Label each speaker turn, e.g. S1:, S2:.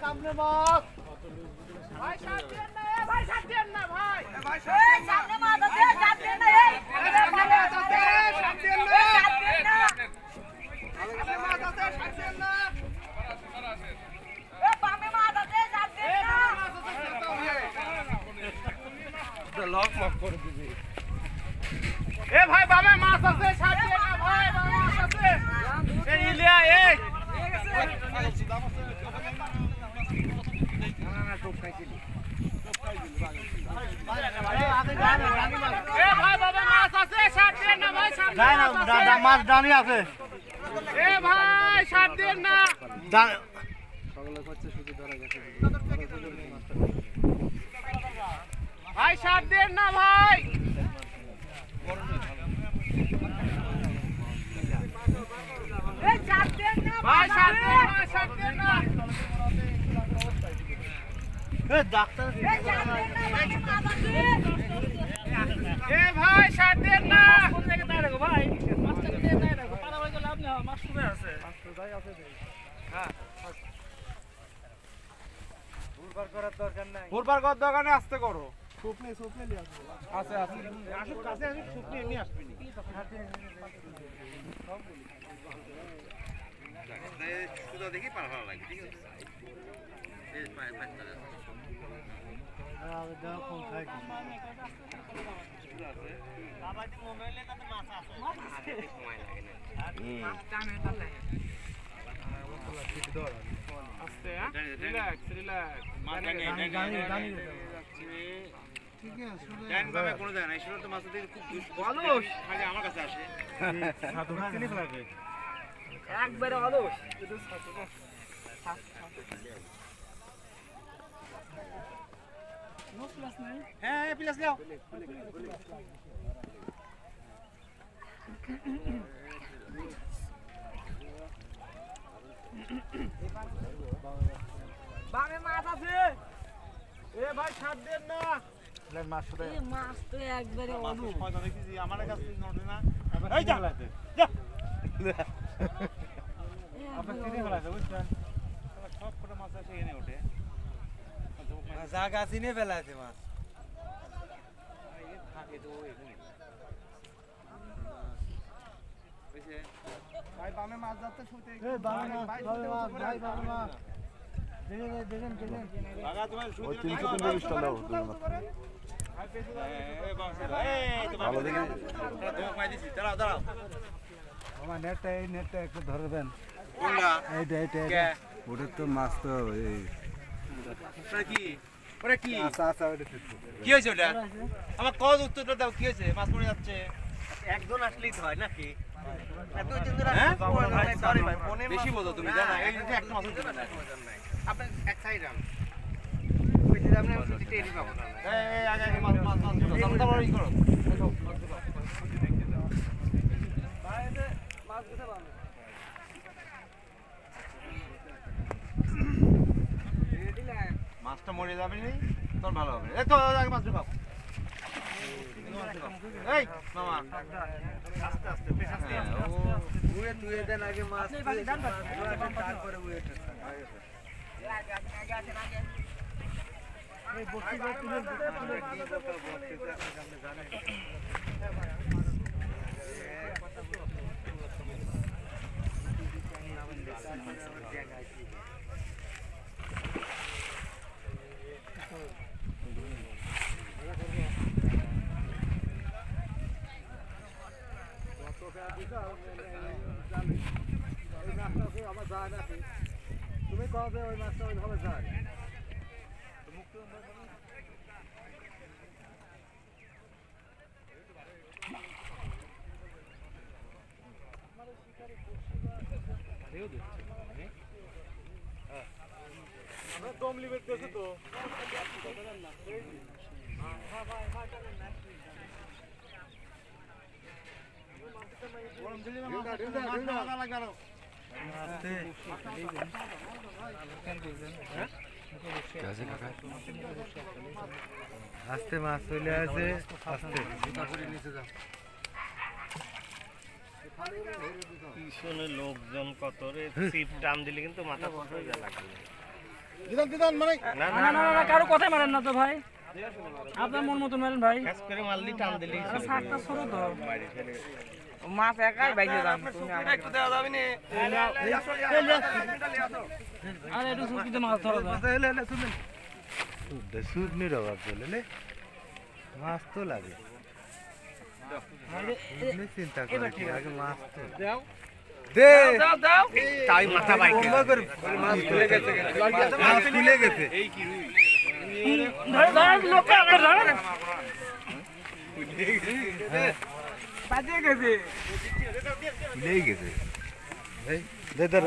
S1: সামনে মাছ ভাই সাত দেন না ভাই সাত দেন না ভাই ভাই সামনে মাছ আছে সাত দেন না সামনে মাছ আছে সাত দেন না সাত দেন না সামনে মাছ আছে সাত দেন না এ বামে মাছ আছে সাত দেন না তো লক মক করে দিবি এ ভাই বামে মাছ আছে সাত দেন না ভাই বামে মাছ আছে এই ইলিয়া এই মাছ ডানি আছে এ ভাই সাত দিন না ভাই সাত দিন না ভাই ভাই সাত দিন না ডাক্তার এ ভাই সাত দিন না কোন জায়গায় তাই রাখো ভাই মাছটা দিয়ে তাই রাখো পাড়া ভাই লাভ না মাছ শুবে আছে মাছ তো যাই আছে হ্যাঁ ভুলবার করার দরকার নাই ভুলবার করার দরকার নেই আস্তে করো সুপনে নিয়ে আসবে আছে আসুক কাছে আসুক সুপনে এমনি আসবে নি শুধু দেখি পার ভালো লাগে ঠিক আছে এই পায় পাঁচটা দাও কোন খাই বাবা দি মোবাইলে তাতে মাছ আছে আরে সময় লাগে না টানে তালে ওতলা ঠিক ধর আস্তে রিল্যাক্স গানি ঠিক আছে ডান বামে কোন যায় না ঈশ্বর তো মাছ দিয়ে খুব ভালো আগে আমার কাছে আসে সাধু চিনি ফেলাবে একবারে অলস এটা সাধু নো প্লাস নাই হ্যাঁ প্লাস নাও বামে মাছ আছে এ ভাই সাত দেন না লে মাছ শুধু এই মাছ তো একবারে অলু কত দেখি আমার কাছে নড়ে না এই যা যা আপনি চিনি ফেলাতে বুঝছেন সব ছোট মাছ আছে এনে ওঠে জায়গা চিনে ফেলাতে মাছ থাকে তো এখানে বুঝছে ভাই বামে মাছ যাচ্ছে শুতে এই বামে মাছ ভাই বামে মাছ দেখেন আগা তোমার শুতে 350 টাকা দাও ভাই পেছে দাও এই বামে এই তোমার দেখি ধোক মাই দিছি দাঁড়াও আমার নেটটা একটু ধরবেন কোনটা এইটা ওটা তো মাছ তো এই ওটা কি আচ্ছা ওটা কি হইছে ওটা আমার কত উত্তরটা দাও কি হইছে মাছ পড়ে যাচ্ছে একজন আসলেই তো হয় নাকি দুইজন ধরে সরি ভাই ফোনে বেশি বলো তুমি জানা এই যে একটা মাছ উঠছে না আপনি এক সাইড আন কইতে আপনি সিটি এরি পাবো না এই আগে মাছ তারপর ই করো ভাই এই মাছ কোথায় পাবো মাছটা মরে যাবে নি তোর ভালো হবে এই তো আগে মাছ ঢুকাও এই মামা আস্তে আস্তে উড়ে তুই দেন আগে মাছ তারপরে উড়ে আগে আগে এই বস্তি জানে তুমি কবে ওই মাছটা ওইভাবে যায় আমরা দম লিবেট দেখো তো
S2: আস্তে মাছ চলে আসে আস্তে
S3: পিছনে লোকজন কত রে সিপ টান দিলে কিন্তু মাথা ফটো হয়ে লাগবে
S1: না কারো কথাই মারেন না তো ভাই আপনার মন মতো মারেন ভাই
S3: কাজ করে মারলি টান দিলি
S1: শাকটা ছোট তো
S4: মাছ একাই বাইকে যান তুমি একটু দেওয়া যাবে না
S1: আরে একটু সুকিতে মাছ ধরা যায়
S2: সুদনির অভাব চলে মাছ তো লাগে চিন্তা করে আগে মাছ তো দে
S4: দাও দাও
S3: তাই মাথা বাইকে
S2: মাছ খুলে গেছে মাছ খুলে গেছে
S1: ধরে লোক ধরে
S4: বাজে গেছে
S2: খুলেই গেছে এই দে দে